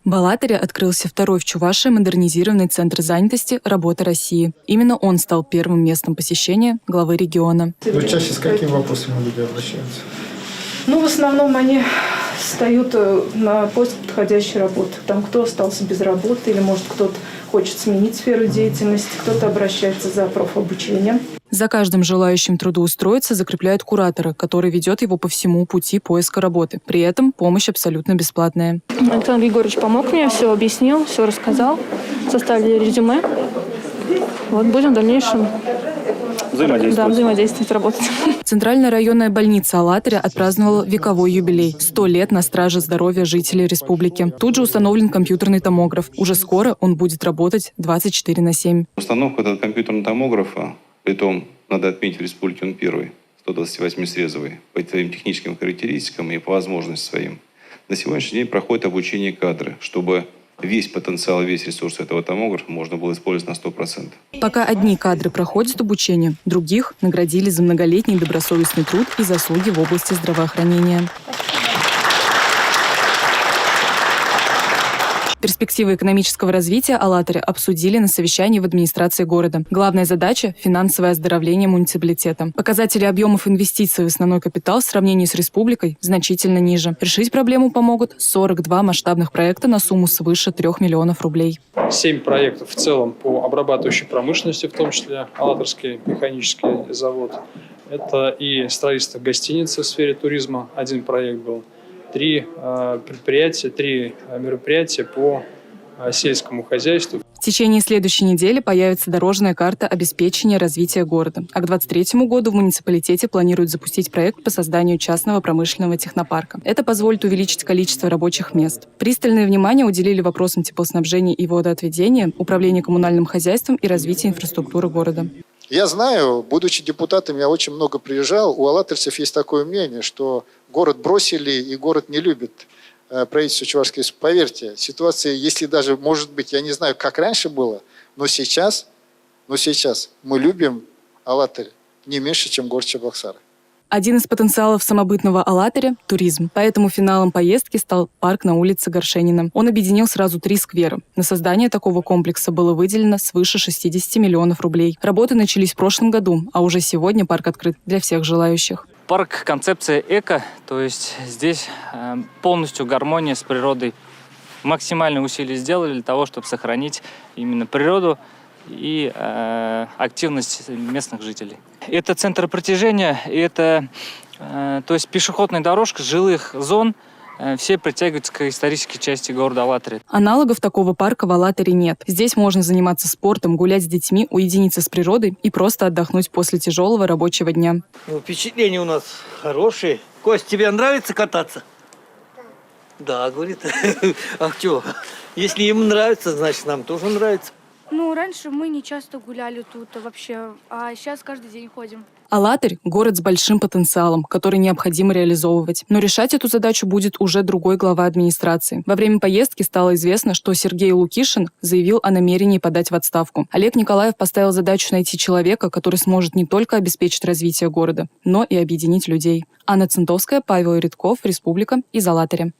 В Алатыре открылся второй в Чувашии модернизированный центр занятости «Работа России». Именно он стал первым местом посещения главы региона. Чаще с какими вопросами люди обращаются? В основном они встают на поиск подходящей работы. Там кто остался без работы, или, может, кто-то хочет сменить сферу деятельности, кто-то обращается за профобучением. За каждым желающим трудоустроиться закрепляют куратора, который ведет его по всему пути поиска работы. При этом помощь абсолютно бесплатная. Александр Григорьевич помог мне, все объяснил, все рассказал. Составили резюме. Будем в дальнейшем взаимодействовать, работать. Центральная районная больница Алатыря отпраздновала вековой юбилей – 100 лет на страже здоровья жителей республики. Тут же установлен компьютерный томограф. Уже скоро он будет работать 24/7. Установка этого компьютерного томографа, притом, надо отметить, в республике он первый, 128-срезовый, по своим техническим характеристикам и по возможностям своим. На сегодняшний день проходит обучение кадры, чтобы весь потенциал, весь ресурс этого томографа можно было использовать на 100%. Пока одни кадры проходят обучение, других наградили за многолетний добросовестный труд и заслуги в области здравоохранения. Перспективы экономического развития Алатыря обсудили на совещании в администрации города. Главная задача – финансовое оздоровление муниципалитета. Показатели объемов инвестиций в основной капитал в сравнении с республикой значительно ниже. Решить проблему помогут 42 масштабных проекта на сумму свыше 3 миллионов рублей. 7 проектов в целом по обрабатывающей промышленности, в том числе Алатырский механический завод. Это и строительство гостиницы в сфере туризма, один проект был. 3 мероприятия по сельскому хозяйству. В течение следующей недели появится дорожная карта обеспечения развития города. А к 2023 году в муниципалитете планируют запустить проект по созданию частного промышленного технопарка. Это позволит увеличить количество рабочих мест. Пристальное внимание уделили вопросам теплоснабжения и водоотведения, управления коммунальным хозяйством и развития инфраструктуры города. Я знаю, будучи депутатом, я очень много приезжал. У алатырцев есть такое мнение, что город бросили и город не любит правительство Чувашской Республики. Поверьте, ситуация, если даже, может быть, я не знаю, как раньше было, но сейчас мы любим Алатырь не меньше, чем город Чебоксары. Один из потенциалов самобытного Алатыря – туризм. Поэтому финалом поездки стал парк на улице Горшенина. Он объединил сразу 3 сквера. На создание такого комплекса было выделено свыше 60 миллионов рублей. Работы начались в прошлом году, а уже сегодня парк открыт для всех желающих. Парк – концепция эко, то есть здесь полностью гармония с природой. Максимальные усилия сделали для того, чтобы сохранить именно природу и активность местных жителей. Это центр притяжения, это то есть пешеходная дорожка жилых зон, все притягиваются к исторической части города Алатыря. Аналогов такого парка в Алатыре нет. Здесь можно заниматься спортом, гулять с детьми, уединиться с природой и просто отдохнуть после тяжелого рабочего дня. Впечатления у нас хорошие. Кость, тебе нравится кататься? Да, говорит. А что? Если им нравится, значит нам тоже нравится. Раньше мы не часто гуляли тут вообще, а сейчас каждый день ходим. Алатырь – город с большим потенциалом, который необходимо реализовывать. Но решать эту задачу будет уже другой глава администрации. Во время поездки стало известно, что Сергей Лукишин заявил о намерении подать в отставку. Олег Николаев поставил задачу найти человека, который сможет не только обеспечить развитие города, но и объединить людей. Анна Центовская, Павел Редков, Республика, из Алатыря.